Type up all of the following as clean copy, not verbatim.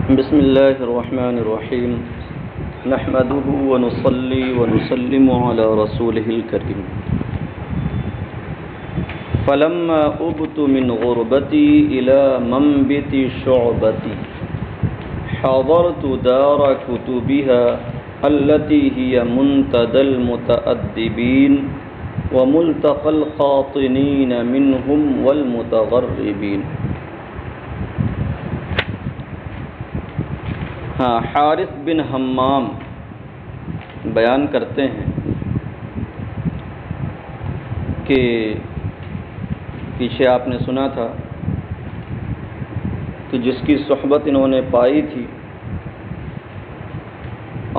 بسم الله الرحمن الرحيم نحمده ونصلي ونسلم على رسوله الكريم فلما أبت من غربتي إلى منبت شعبتي حضرت دار كتبها التي هي منتدى المتأدبين وملتقى القاطنين منهم والمتغربين. حارث بن حمام بیان کرتے ہیں کہ پیچھے آپ نے سنا تھا کہ جس کی صحبت انہوں نے پائی تھی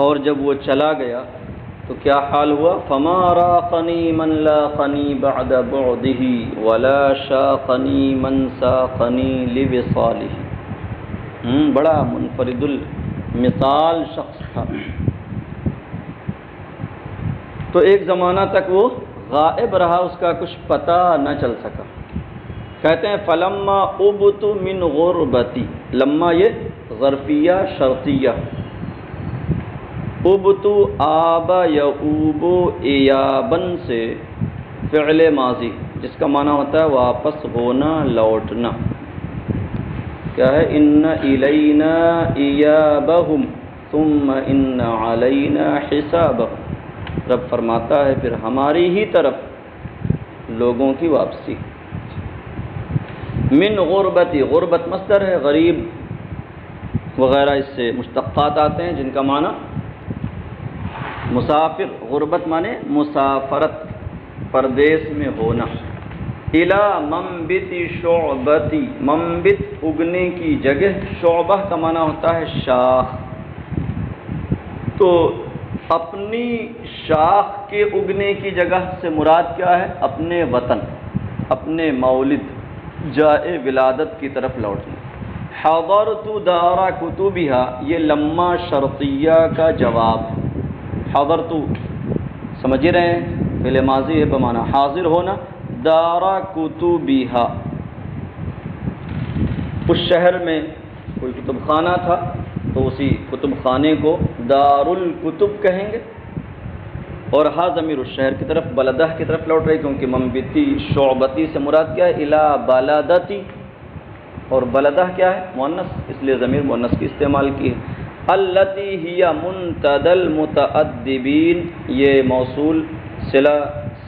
اور جب وہ چلا گیا تو کیا حال ہوا؟ فما راقنی من لاقنی بعد بعده ولا شاقنی من ساقنی لوصاله. بڑا منفرد المثال شخص تھا. تو ایک زمانہ تک وہ غائب رہا، اس کا کچھ پتہ نہ چل سکا. کہتے ہیں فلما ابت من غربتی، لما یہ ظرفیہ شرطیہ، ابتو آب یعوب ایابن سے فعل ماضی جس کا معنی ہوتا ہے واپس ہونا، لوٹنا. کیا ہے؟ ان الینا ایابہم ثم ان علینا حسابہم. رب فرماتا ہے پھر ہماری ہی طرف لوگوں کی واپسی. من غربتی، غربت مصدر ہے، غریب وغیرہ اس سے مشتقات آتے ہیں جن کا معنی مسافر. غربت مانے مسافرت، پردیس میں ہونا. الا منبت شعبتی، منبت اگنے کی جگہ، شعبہ کا معنی ہوتا ہے شاخ. تو اپنی شاخ کے اگنے کی جگہ سے مراد کیا ہے؟ اپنے وطن، اپنے مولد، جائے ولادت کی طرف لوٹنا. حضرت دار کتبھا، یہ لما شرطیہ کا جواب. حضرت سمجھ رہے ہیں، فعل ماضی ہے بمعنی حاضر ہونا. دار کتبھا، اس شہر میں کوئی کتب خانہ تھا تو اسی کتب خانے کو دار الکتب کہیں گے. اور ہا ضمیر الشہر کی طرف، بلدہ کی طرف لوٹ رہی، کیونکہ منبتی شعبتی سے مراد کیا ہے؟ الا بلدتی. اور بلدہ کیا ہے؟ مؤنث، اس لیے ضمیر مؤنث کی استعمال کی ہے. التی ہی منتدى المتأدبین، یہ موصول صلہ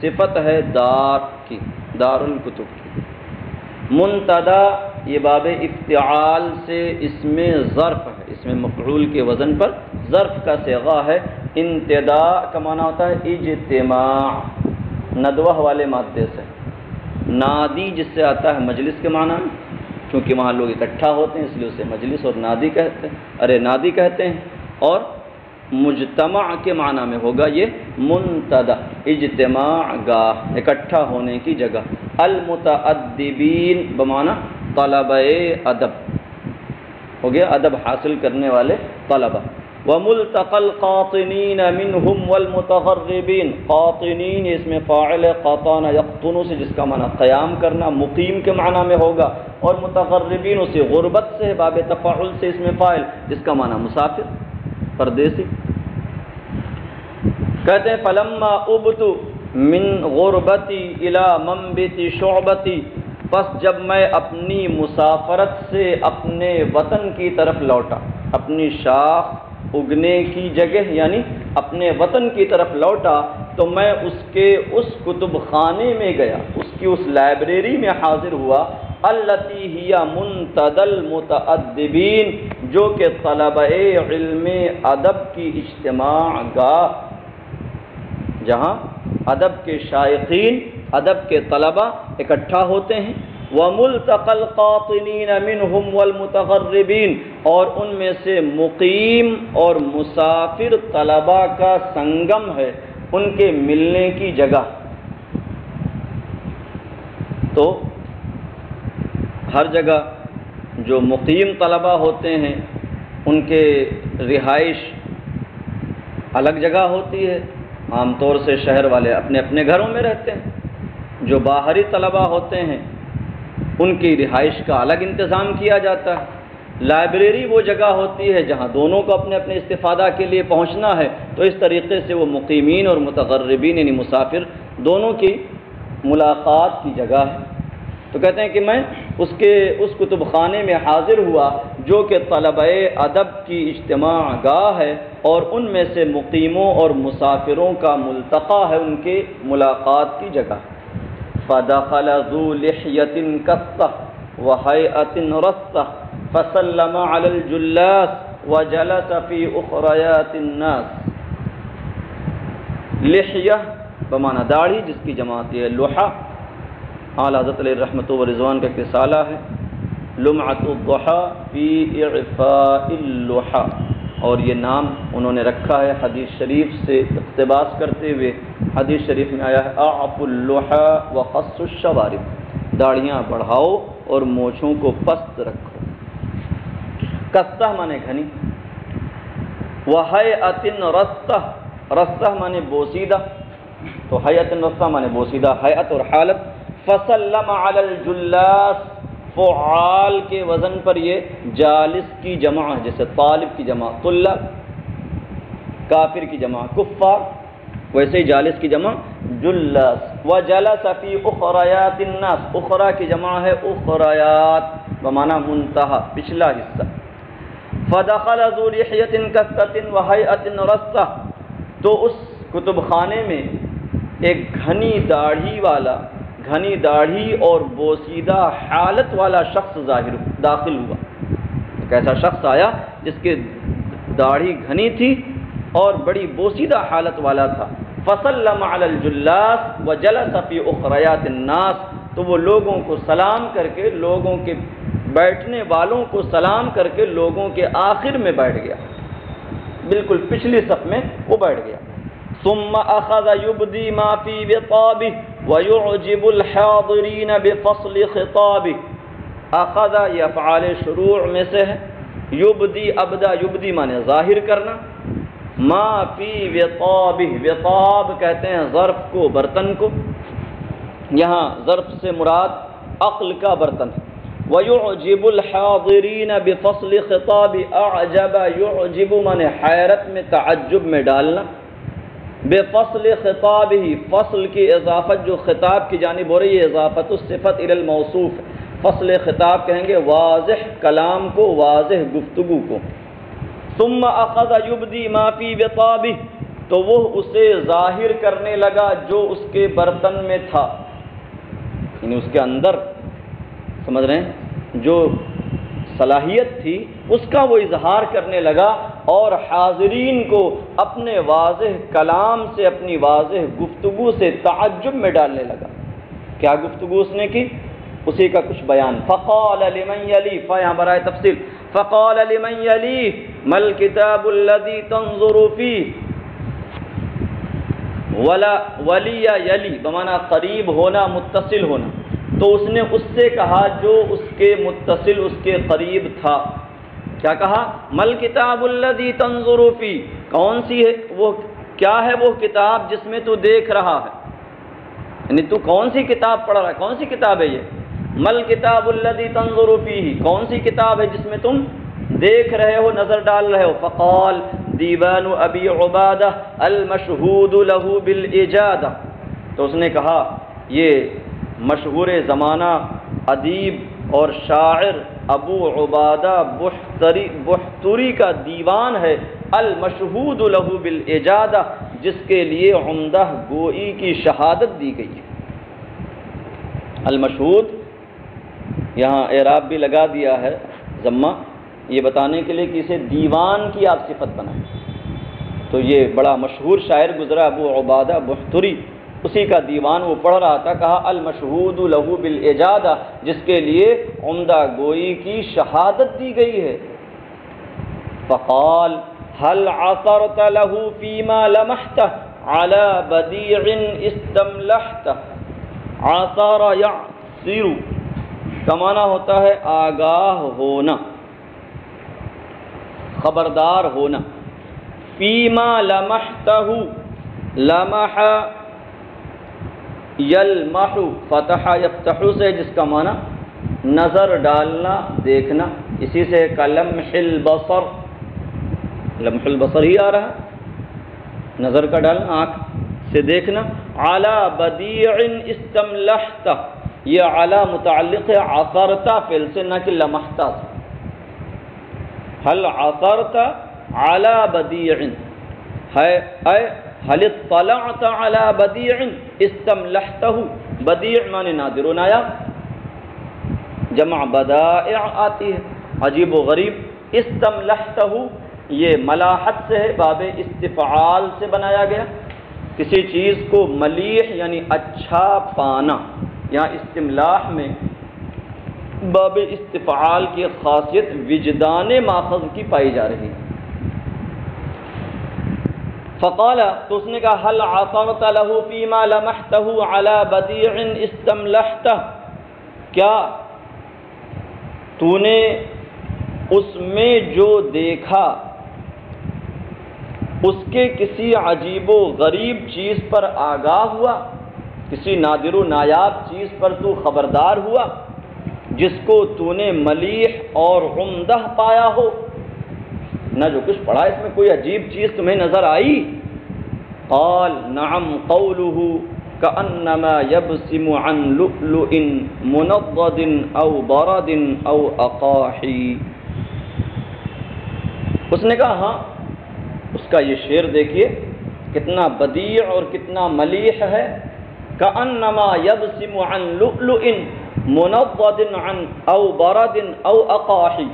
صفت ہے دار کی، دار الکتب کی. منتدى یہ باب افتعال سے اس میں ظرف ہے، اس میں مفعول کے وزن پر ظرف کا صیغہ ہے. انتداء کا معنی ہوتا ہے اجتماع، ندوہ والے مادے سے. نادی جس سے آتا ہے مجلس کے معنی میں، کیونکہ وہاں لوگ اکٹھا ہوتے ہیں اس لیے اسے مجلس اور نادی کہتے ہیں. اور مجتمع کے معنی میں ہوگا یہ منتدى، اجتماع گاہ، اکٹھا ہونے کی جگہ. المتأدبین بمعنی طلبہ ادب، ہو گیا ادب حاصل کرنے والے طلبہ. وملتقى القاطنین منهم والمتغربین، قاطنین اس میں فاعل قاطن یقطن سے جس کا معنی قیام کرنا، مقیم کے معنی میں ہوگا. اور متغربین اسے غربت سے باب تفاعل سے اس میں فاعل جس کا معنی مسافر، پردیسی. کہتے ہیں فلما ابت من غربتی الی منبت شعبتی، پس جب میں اپنی مسافرت سے اپنے وطن کی طرف لوٹا، اپنی شاخ اگنے کی جگہ یعنی اپنے وطن کی طرف لوٹا، تو میں اس کے اس کتب خانے میں گیا، اس کی اس لائبریری میں حاضر ہوا. التی ہی منتدى المتأدبین، جو کہ طلبہ علم ادب کی اجتماع گاہ، جہاں ادب کے شائقین، ادب کے طلبہ اکٹھا ہوتے ہیں. وَمُلْتَقَى الْقَاطِنِينَ مِنْهُمْ وَالْمُتَغَرِّبِينَ، اور ان میں سے مقیم اور مسافر طلبہ کا سنگم ہے، ان کے ملنے کی جگہ. تو ہر جگہ جو مقیم طلبہ ہوتے ہیں ان کے رہائش الگ جگہ ہوتی ہے. عام طور سے شہر والے اپنے اپنے گھروں میں رہتے ہیں. جو باہری طلبہ ہوتے ہیں ان کی رہائش کا الگ انتظام کیا جاتا ہے. لائبریری وہ جگہ ہوتی ہے جہاں دونوں کو اپنے اپنے استفادہ کے لیے پہنچنا ہے، تو اس طریقے سے وہ مقیمین اور متغربین یعنی مسافر دونوں کی ملاقات کی جگہ ہے۔ تو کہتے ہیں کہ میں اس کتب خانے میں حاضر ہوا جو کہ طلبہ ادب کی اجتماع گاہ ہے اور ان میں سے مقیموں اور مسافروں کا ملتقى ہے، ان کے ملاقات کی جگہ۔ فدخل ذو لحیۃ کثہ وہیئۃ رثہ فسلم علی الجلاس وجلس فی اخریات الناس۔ لحیہ بمعنی داڑھی، جس کی جماعت یہ لحا، اعلیٰ حضرت علیہ رحمۃ و رضوان کا ایک رسالہ ہے لمعۃ الضحیٰ فی اعفاء اللحا، اور یہ نام انہوں نے رکھا ہے حدیث شریف سے اقتباس کرتے ہوئے۔ حدیث شریف میں آیا ہے اعفوا اللحا وقصوا الشوارب، داڑھیاں بڑھاؤ اور مونچھوں کو پست رکھو۔ کثہ مانے گھنی، وہیئۃ رثہ، رثہ مانے بوسیدہ، تو حیۃ رثہ مانے بوسیدہ حیت اور حالت۔ فسلم علی الجلاس، فعال کے وزن پر یہ جالس کی جمع ہے، جیسے طالب کی جمع طلاب، کافر کی جمع کفار، ویسے ہی جالس کی جمع جلاس۔ وجلس فی اخریات الناس، اخرى کی جمع ہے اخریات بمعنی منتہا، پچھلا حصہ۔ فدخل ذو لحیۃ کثۃ وہیئۃ رثہ، تو اس کتب خانے میں ایک گھنی داڑھی اور بوسیدہ حالت والا شخص داخل ہوا۔ ایک ایسا شخص آیا جس کے داڑھی گھنی تھی اور بڑی بوسیدہ حالت والا تھا۔ فسلم علی الجلاس وجلس فی اخریات الناس، تو وہ لوگوں کو سلام کر کے، لوگوں کے بیٹھنے والوں کو سلام کر کے لوگوں کے آخر میں بیٹھ گیا، بالکل پچھلی صف میں وہ بیٹھ گیا۔ ثم اخذ يبدي ما في بطابه ويعجب الحاضرين بفصل خطابه۔ اخذ یہ افعال شروع میں سے ہے، یبدی ابدا، یبدی مانے ظاہر کرنا، ما فی وطابه، وطاب کہتے ہیں ظرف کو، برتن کو، یہاں ظرف سے مراد عقل کا برتن ہے۔ وَيُعْجِبُ الْحَاضِرِينَ بِفَصْلِ خِطَابِ، اعجب يعجب مانے حیرت میں، تعجب میں ڈالنا، بفصل خطاب ہی، فصل کی اضافت جو خطاب کی جانب ہو رہی ہے، اضافت الصفت الی الموصوف، فصل خطاب کہیں گے واضح کلام کو، واضح گفتگو کو۔ ثم اخذ یبدی ما فی بطابہ، تو وہ اسے ظاہر کرنے لگا جو اس کے برتن میں تھا، یعنی اس کے اندر، سمجھ رہے ہیں، جو صلاحیت تھی اس کا وہ اظہار کرنے لگا اور حاضرین کو اپنے واضح کلام سے، اپنی واضح گفتگو سے تعجب میں ڈالنے لگا۔ کیا گفتگو اس نے کی؟ اسی کا کچھ بیان۔ فقال لمن یلی، یہاں برائے تفصیل، فقال لمن یلی ما الکتاب الذی تنظر فیہ، ولی یلی بمعنی قریب ہونا، متصل ہونا، تو اس نے اس سے کہا جو اس کے متصل، اس کے قریب تھا۔ کیا کہا؟ مل کتاب الذی تنظر فی، کون سی ہے وہ، کیا ہے وہ کتاب جس میں تو دیکھ رہا ہے، یعنی تو کون سی کتاب پڑھ رہا ہے، کون سی کتاب ہے یہ؟ مل کتاب الذی تنظر فیہ، کون سی کتاب ہے جس میں تم دیکھ رہے ہو، نظر ڈال رہے ہو؟ فقال دیوان ابی عبادہ المشہود لہ بالاجادہ، تو اس نے کہا یہ مشہور زمانہ ادیب اور شاعر ابو عبادہ بحتری کا دیوان ہے، المشہود لہ بالاجادہ، جس کے لیے عمدہ گوئی کی شہادت دی گئی ہے۔ المشہود یہاں اعراب بھی لگا دیا ہے ضمہ، یہ بتانے کے لیے کہ اسے دیوان کی آپ صفت بنائیں، تو یہ بڑا مشہور شاعر گزرا ابو عبادہ بحتری، اسی کا دیوان وہ پڑھ رہا تھا۔ کہا المشہود لہ بالاجادہ، جس کے لیے عمدہ گوئی کی شہادت دی گئی ہے۔ فقال هل عثرت له فيما لمحته على بديع استملحته، عثر يعثر کا معنی ہوتا ہے آگاہ ہونا، خبردار ہونا۔ فیما لمحته، لمح یلمح، فتح یفتح سے، جس کا معنی نظر ڈالنا، دیکھنا، اسی سے کلمح البصر، لمح البصر ہی آ رہا، نظر کا ڈالنا، آنکھ سے دیکھنا۔ علی بدیع استملحت، یہ علی متعلق ہے عثرت فعل سے، نہ کہ لمحت سے۔ حل عثرت علی بدیع ہے، اے حل اطلعت علی بدیع استملحتہ، بدیع معنی نادر و نایاب، جمع بدائع آتی ہے، عجیب و غریب۔ استملحتہ یہ ملاحت سے ہے، باب استفعال سے بنایا گیا، کسی چیز کو ملیح یعنی اچھا پانا۔ یہاں استملاح میں باب استفعال کی خاصیت وجدان ماخذ کی پائی جا رہی ہے۔ فقال، تو اس نے کہا هل عثرت له فيما لمحته على بديع استملحته، کیا تو نے اس میں جو دیکھا اس کے کسی عجیب و غریب چیز پر آگاہ ہوا، کسی نادر و نایاب چیز پر تو خبردار ہوا جس کو تو نے ملیح اور عمدہ پایا ہو؟ نہ جو کچھ پڑھا اس میں کوئی عجیب چیز تمہیں نظر آئی؟ قال نعم قوله كأنما يبسم عن لؤلؤ منضد او برد او اقاحی، اس نے کہا ہاں، اس کا یہ شعر دیکھیے کتنا بدیع اور کتنا ملیح ہے۔ كأنما يبسم عن لؤلؤ منضد عن او برد او اقاحی،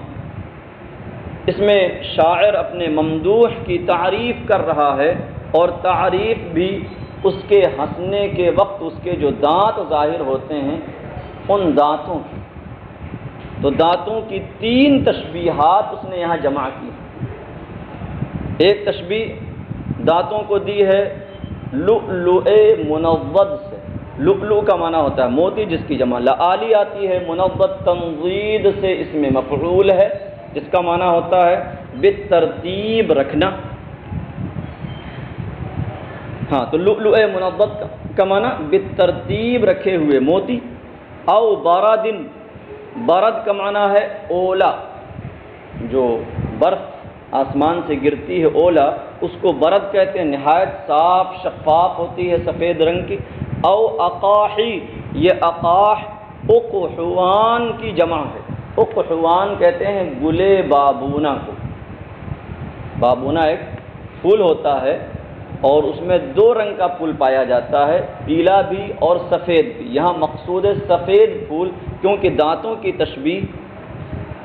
اس میں شاعر اپنے ممدوح کی تعریف کر رہا ہے، اور تعریف بھی اس کے ہنسنے کے وقت اس کے جو دانت ظاہر ہوتے ہیں ان دانتوں کی۔ تو دانتوں کی 3 تشبیہات اس نے یہاں جمع کی۔ ایک تشبیہ دانتوں کو دی ہے لؤلؤ منضد سے، لؤلؤ کا معنی ہوتا ہے موتی جس کی جمع لآلی آتی ہے، منضد تنضید سے اس میں مفعول ہے جس کا معنی ہوتا ہے بالترتیب رکھنا۔ ہاں تو لؤلؤ منضد کا معنی بالترتیب رکھے ہوئے موتی۔ او برد، برد کا معنی ہے اولا، جو برف آسمان سے گرتی ہے اولا، اس کو برد کہتے ہیں، نہایت صاف شفاف ہوتی ہے سفید رنگ کی۔ او اقاحی، یہ اقاح اقحوان کی جمع ہے، اقحوان کہتے ہیں گلے بابونا کو۔ بابونا ایک پھول ہوتا ہے اور اس میں 2 رنگ کا پھول پایا جاتا ہے، پیلا بھی اور سفید بھی۔ یہاں مقصود ہے سفید پھول، کیونکہ دانتوں کی تشبیہ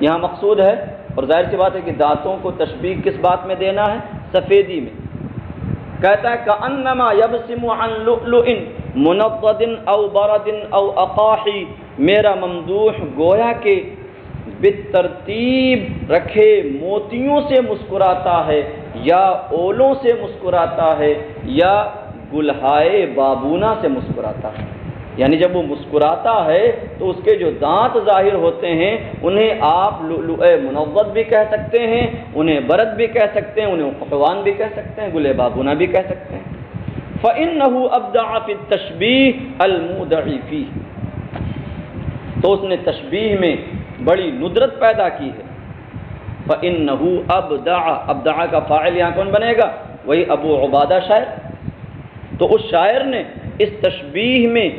یہاں مقصود ہے، اور ظاہر سی بات ہے کہ دانتوں کو تشبیہ کس بات میں دینا ہے؟ سفیدی میں۔ کہتا ہے کأنما یبسم عن لؤلؤ منضد او برد او اقاحی، میرا ممدوح گویا کہ بالترتیب رکھے موتیوں سے مسکراتا ہے، یا اولوں سے مسکراتا ہے، یا گلہائے بابونا سے مسکراتا ہے۔ یعنی جب وہ مسکراتا ہے تو اس کے جو دانت ظاہر ہوتے ہیں انہیں آپ لؤلؤ منضد بھی کہہ سکتے ہیں، انہیں برد بھی کہہ سکتے ہیں، انہیں اقحوان بھی کہہ سکتے ہیں، گلے بابونا بھی کہہ سکتے ہیں۔ فإنه ابدع في التشبیہ المودع فیہ، تو اس نے تشبیہ میں بڑی ندرت پیدا کی ہے۔ فإنه ابدع، ابدع کا فاعل یہاں کون بنے گا؟ وہی ابو عبادہ شاعر۔ تو اس شاعر نے اس تشبیہ میں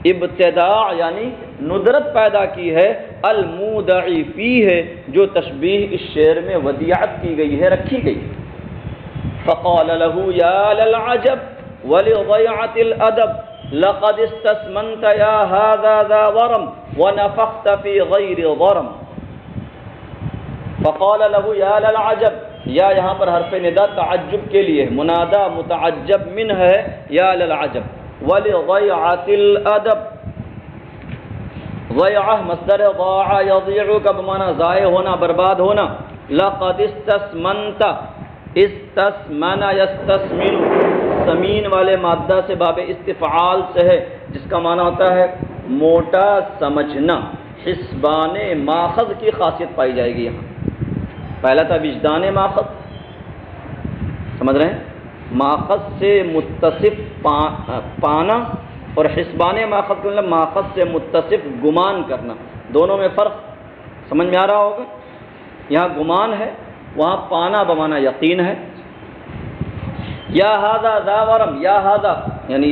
ابتداء یعنی ندرت پیدا کی ہے، المودع فیہ ہے، جو تشبیہ اس شعر میں ودیعت کی گئی ہے، رکھی گئی۔ فقال له یا للعجب ولضیعة الادب لقد استسمنت یا هذا ذا ورم ونفخت في غیر ضرم۔ فقال له یا للعجب، یا یہاں پر حرف ندا تعجب کے لیے، منادى متعجب منہ ہے، یا للعجب۔ ولضیعة الادب، ضیعہ مصدر ضاع یضیع کا بمعنی ضائع ہونا، برباد ہونا۔ لقد استسمنت، استسمن یستسمن، سمین والے مادہ سے باب استفعال سے ہے، جس کا معنی ہوتا ہے موٹا سمجھنا۔ حسبان ماخذ کی خاصیت پائی جائے گی یہاں۔ پہلا تھا وجدان ماخذ، سمجھ رہے ہیں، ماخذ سے متصف پانا، اور حسبان ماخذ کا مطلب ماخذ سے متصف گمان کرنا، دونوں میں فرق سمجھ میں آ رہا ہوگا. یہاں گمان ہے، وہاں پانا بمانا یقین ہے. یا ھذا ذا ورم، یا ھذا یعنی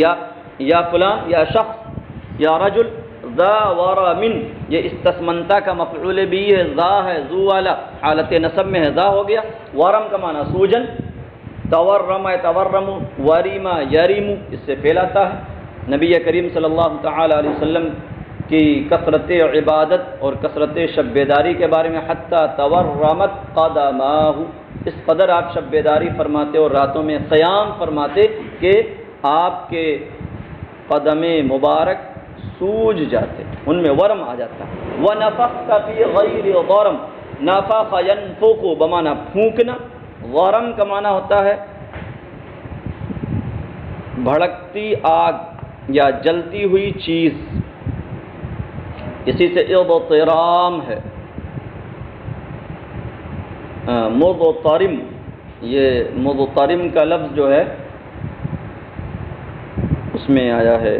یا فلان، یا شخص، یا رجل، ذا ورم یہ استثمنتا کا مفعول بھی ہے، ذا ہے ذو والا، حالت نصب میں ہے ذا ہو گیا. ورم کا معنی سوجن، تورم تورم، وریما یریم اس سے فعل آتا ہے. نبی کریم صلی اللہ تعالی علیہ وسلم کی کثرت عبادت اور کثرت شب بیداری کے بارے میں حتی تورمت قدماہ، اس قدر آپ شب بیداری فرماتے اور راتوں میں قیام فرماتے کہ آپ کے قدم مبارک سوج جاتے، ان میں ورم آ جاتا. وَنَفَخْتَ فِي غَيْرِ ضَرَم، نَفَخَ يَنفُخُ بمعنی پھونکنا، غرم کا معنی ہوتا ہے بھڑکتی آگ یا جلتی ہوئی چیز، اسی سے اضطرام ہے. مضطرم، یہ مضطرم کا لفظ جو ہے اس میں آیا ہے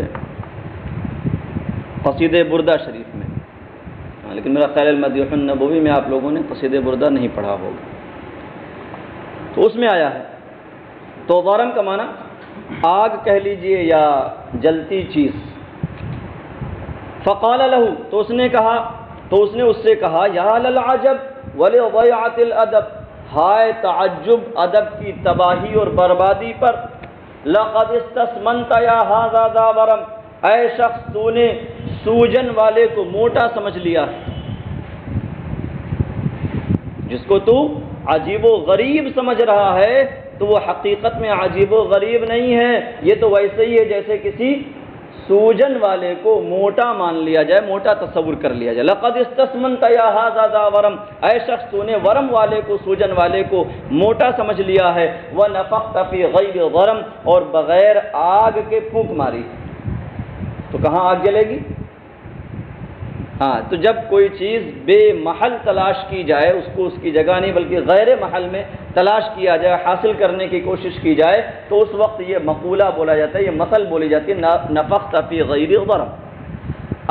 قصیدہ بردہ شریف میں، لیکن میرا خیال المدیح النبوی میں آپ لوگوں نے قصیدہ بردہ نہیں پڑھا ہوگا، تو اس میں آیا ہے. تو ضرم کا معنی آگ کہہ لیجئے یا جلتی چیز. فقال له، تو اس نے اس سے کہا یا للعجب ولضیعۃ الادب، ہائے تعجب ادب کی تباہی اور بربادی پر. لقد استثمنت یا ھذا ذا ورم، اے شخص تو نے سوجن والے کو موٹا سمجھ لیا، جس کو تو عجیب و غریب سمجھ رہا ہے تو وہ حقیقت میں عجیب و غریب نہیں ہے، یہ تو ویسے ہی ہے جیسے کسی سوجن والے کو موٹا مان لیا جائے، موٹا تصور کر لیا جائے. لقد استثمنت یا ھذا ذا ورم، اے شخص تو نے ورم والے کو، سوجن والے کو موٹا سمجھ لیا ہے. ونفخت فی غیر ضرم، اور بغیر آگ کے پھونک ماری. تو کہاں آگ جلے گی؟ ہاں، تو جب کوئی چیز بے محل تلاش کی جائے، اس کو اس کی جگہ نہیں بلکہ غیر محل میں تلاش کیا جائے، حاصل کرنے کی کوشش کی جائے، تو اس وقت یہ مقولہ بولا جاتا ہے، یہ مثل بولی جاتی ہے، نفخت فی غیر ضرم.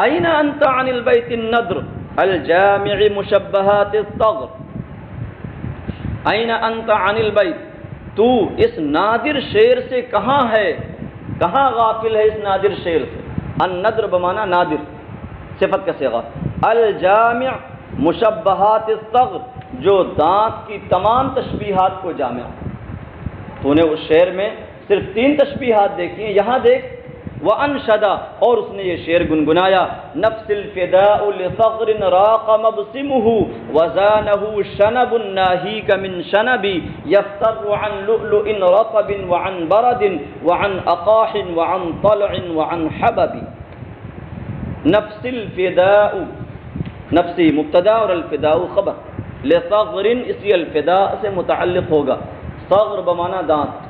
این انت عن البیت النضر الجامع مشبہات الصغر. این انت عن البیت، تو اس نادر شعر سے کہاں ہے، کہاں غافل ہے اس نادر شعر سے. النضر بمانا نادر، صفت کا صیغہ. الجامع مشبہات الصغر، جو دانت کی تمام تشبیہات کو جامع. تو نے اس شعر میں صرف 3 تشبیہات دیکھی ہیں، یہاں دیکھ. وانشدا، اور اس نے یہ شعر گنگنایا. نفس الفداء لصغر راق مبسمه وزانه شنب ناهيك من شنبي يفتر عن لؤلؤ رطب وعن برد وعن اقاح وعن طلع وعن حبب. نفس الفداء، نفسی مبتدا اور الفداء خبر. لصغر اسی الفداء سے متعلق ہوگا. صغر بمانا دانت.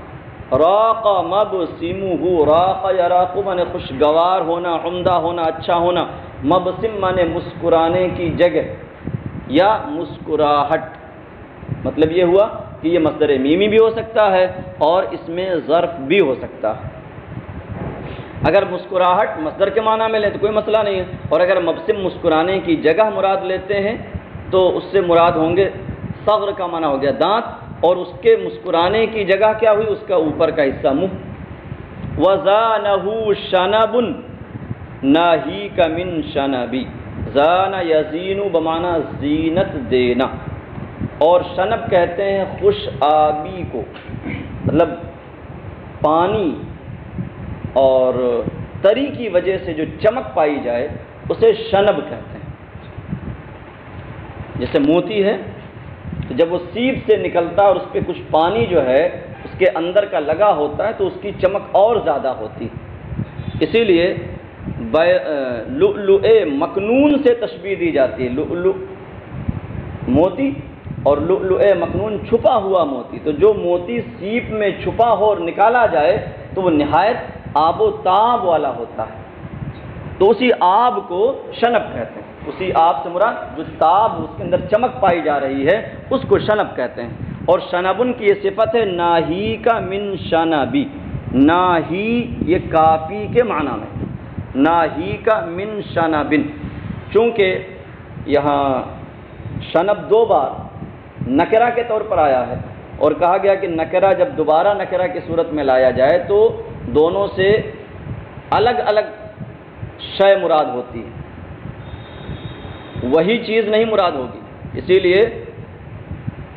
راق مبسمہ، راق یراق مانے خوشگوار ہونا، عمدہ ہونا، اچھا ہونا. مبسم مانے مسکرانے کی جگہ یا مسکراہٹ. مطلب یہ ہوا کہ یہ مصدر میمی بھی ہو سکتا ہے اور اس میں ظرف بھی ہو سکتا ہے. اگر مسکراہٹ مصدر کے معنی میں لیں تو کوئی مسئلہ نہیں ہے، اور اگر مبسم مسکرانے کی جگہ مراد لیتے ہیں تو اس سے مراد ہوں گے صغر کا معنی ہو گیا دانت، اور اس کے مسکرانے کی جگہ کیا ہوئی، اس کا اوپر کا حصہ منہ. وَزَانَهُ شَنَبٌ نَاهِيكَ مِن شَنَبِ. زَانَ یزین بمعنی زینت دینا، اور شنب کہتے ہیں خوش آبی کو، مطلب پانی اور تری کی وجہ سے جو چمک پائی جائے اسے شنب کہتے ہیں. جیسے موتی ہے تو جب وہ سیپ سے نکلتا ہے اور اس پہ کچھ پانی جو ہے اس کے اندر کا لگا ہوتا ہے تو اس کی چمک اور زیادہ ہوتی. اسی لیے لؤلؤ مکنون سے تشبیہ دی جاتی ہے. لؤلؤ موتی اور لؤلؤ مکنون چھپا ہوا موتی. تو جو موتی سیپ میں چھپا ہو اور نکالا جائے تو وہ نہایت آب و تاب والا ہوتا ہے، تو اسی آب کو شنب کہتے ہیں. اسی آب سے مراد جو تاب اس کے اندر چمک پائی جا رہی ہے اس کو شنب کہتے ہیں. اور شنبن کی یہ صفت ہے ناہیک من شنبی. ناہی یہ کافی کے معنی میں، ناہیک من شنبن، چونکہ یہاں شنب 2 بار نکرہ کے طور پر آیا ہے، اور کہا گیا کہ نکرہ جب دوبارہ نکرہ کی صورت میں لایا جائے تو دونوں سے الگ الگ شے مراد ہوتی ہے، وہی چیز نہیں مراد ہوگی۔ اسی لیے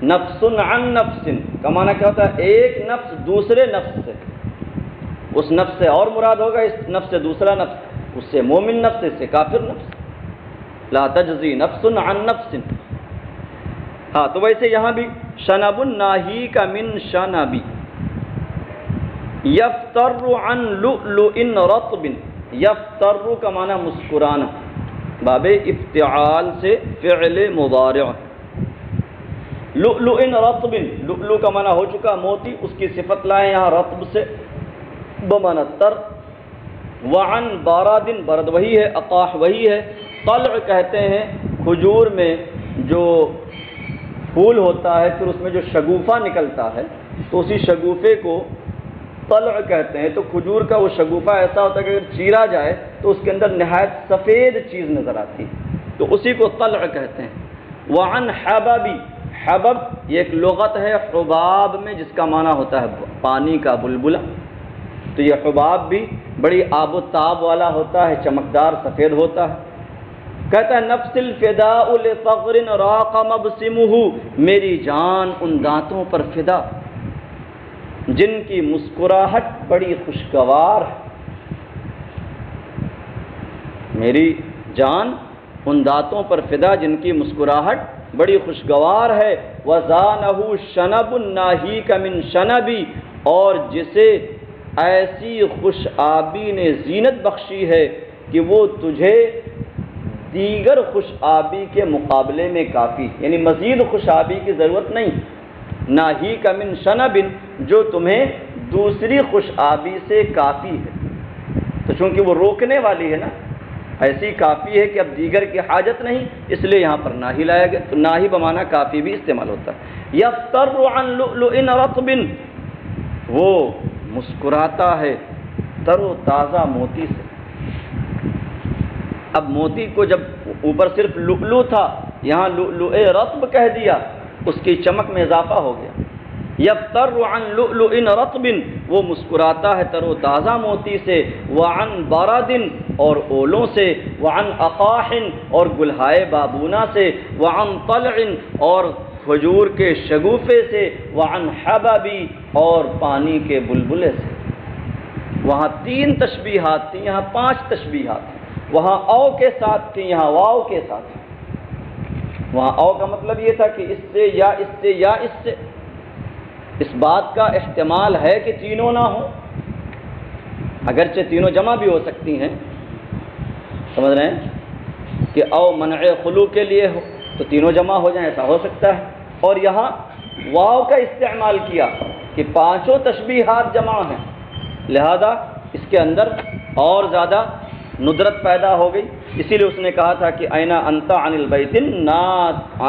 نفس عن نفس کا معنی کیا ہوتا ہے؟ ایک نفس دوسرے نفس سے، اس نفس سے اور مراد ہوگا، اس نفس سے دوسرا نفس، اس سے مومن نفس، اس سے کافر نفس۔ لا تجزی نفس عن نفس۔ ہاں تو ویسے یہاں بھی شنب ناہیک من شنبی، یفتر عن لؤلؤ رطب، یفتر کا معنی مسکرانا، باب افتعال سے فعل مضارع، لؤلؤ رطب، لؤلؤ کا معنی ہو چکا موتی، اس کی صفت لائیں یہاں رطب سے بمعنی تر، وعن بارد، برد وہی ہے، اقاح وہی ہے، طلع کہتے ہیں کھجور میں جو پھول ہوتا ہے پھر اس میں جو شگوفہ نکلتا ہے تو اسی شگوفے کو طلع کہتے ہیں۔ تو کھجور کا وہ شگوفہ ایسا ہوتا ہے کہ اگر چیرا جائے تو اس کے اندر نہایت سفید چیز نظر آتی ہے، تو اسی کو طلع کہتے ہیں۔ وعن حببی، حبب یہ ایک لغت ہے حباب میں جس کا معنی ہوتا ہے پانی کا بلبلہ، تو یہ حباب بھی بڑی آب و تاب والا ہوتا ہے، چمکدار سفید ہوتا ہے۔ کہتا ہے نفس الفداء لثغر راق مبسمہ، میری جان ان دانتوں پر فدا جن کی مسکراہٹ بڑی خوشگوار ہے، میری جان ان دانتوں پر فدا جن کی مسکراہٹ بڑی خوشگوار ہے۔ وزانہ شنب ناہیک من شنبی، اور جسے ایسی خوش آبی نے زینت بخشی ہے کہ وہ تجھے دیگر خوش آبی کے مقابلے میں کافی، یعنی مزید خوش آبی کی ضرورت نہیں، ناہیک من شنب، جو تمہیں دوسری خوش آبی سے کافی ہے، تو چونکہ وہ روکنے والی ہے نا، ایسی کافی ہے کہ اب دیگر کی حاجت نہیں، اس لیے یہاں پر ناہی لایا گیا، تو ناہی بمعنی کافی بھی استعمال ہوتا ہے۔ یفتر عن لؤلؤ رطب، وہ مسکراتا ہے تر و تازہ موتی سے۔ اب موتی کو جب اوپر صرف لؤلؤ تھا، یہاں لؤلؤ رطب کہہ دیا، اس کی چمک میں اضافہ ہو گیا۔ یفتر عن لؤلؤ رطب، وہ مسکراتا ہے تر و تازہ موتی سے، وعن برد، اور اولوں سے، وعن اقاح، اور گلہائے بابونا سے، وعن طلع، اور کھجور کے شگوفے سے، وعن حببی، اور پانی کے بلبلے سے۔ وہاں 3 تشبیہات تھیں، یہاں 5 تشبیہات، وہاں او کے ساتھ تھی، یہاں واو کے ساتھ۔ وہاں او کا مطلب یہ تھا کہ اس سے یا اس سے یا اس سے، اس بات کا احتمال ہے کہ تینوں نہ ہوں، اگرچہ تینوں جمع بھی ہو سکتی ہیں، سمجھ رہے ہیں کہ او منع خلو کے لیے ہو تو تینوں جمع ہو جائیں، ایسا ہو سکتا ہے۔ اور یہاں واو کا استعمال کیا کہ 5 تشبیہات جمع ہیں، لہذا اس کے اندر اور زیادہ ندرت پیدا ہو گئی، اسی لیے اس نے کہا تھا کہ اینا انت عن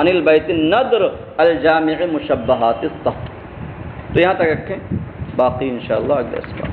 البیت النضر الجامع مشبہات الصف۔ تو یہاں تک رکھیں، باقی انشاءاللہ اگلے اسباق۔